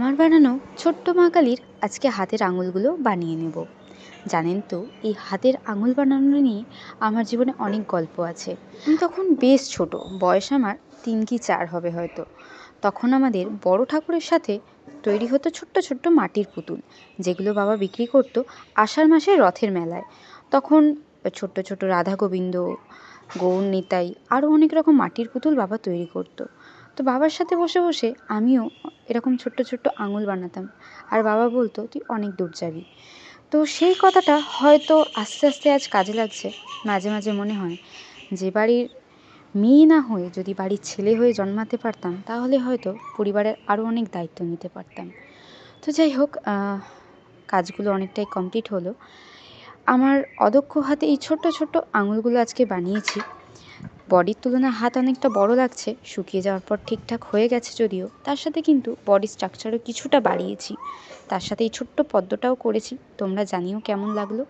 আমার বানানো ছোট্ট মা কালীর আজকে হাতের আঙুলগুলো বানিয়ে নেব। জানেন তো, এই হাতের আঙুল বানানো নিয়ে আমার জীবনে অনেক গল্প আছে। আমি তখন বেশ ছোট, বয়স আমার 3 কি 4 হবে হয়তো। তখন আমাদের বড় ঠাকুরের সাথে তৈরি হতো ছোট্ট ছোট্ট মাটির পুতুল, যেগুলো বাবা বিক্রি করতো আষাঢ় মাসের রথের মেলায়। তখন ছোট্ট ছোট্ট রাধা গোবিন্দ, গৌর নিতাই, আরও অনেক রকম মাটির পুতুল বাবা তৈরি করতো। তো বাবার সাথে বসে বসে আমিও এরকম ছোট্ট ছোট্ট আঙুল বানাতাম। আর বাবা বলতো, তুই অনেক দূর যাবি। তো সেই কথাটা হয়তো আস্তে আস্তে আজ কাজে লাগছে। মাঝে মাঝে মনে হয়, যে বাড়ির মেয়ে না হয়ে যদি বাড়ির ছেলে হয়ে জন্মাতে পারতাম, তাহলে হয়তো পরিবারের আরও অনেক দায়িত্ব নিতে পারতাম। তো যাই হোক, কাজগুলো অনেকটাই কমপ্লিট হলো। আমার অদক্ষ হাতে এই ছোট্ট ছোট্ট আঙুলগুলো আজকে বানিয়েছি। বডির তুলনায় হাত অনেকটা বড় লাগছে, শুকিয়ে যাওয়ার পর ঠিকঠাক হয়ে গেছে যদিও। তার সাথে কিন্তু বডি স্ট্রাকচারও কিছুটা বাড়িয়েছি। তার সাথে এই ছোট্ট পদ্মটাও করেছি। তোমরা জানিও কেমন লাগলো।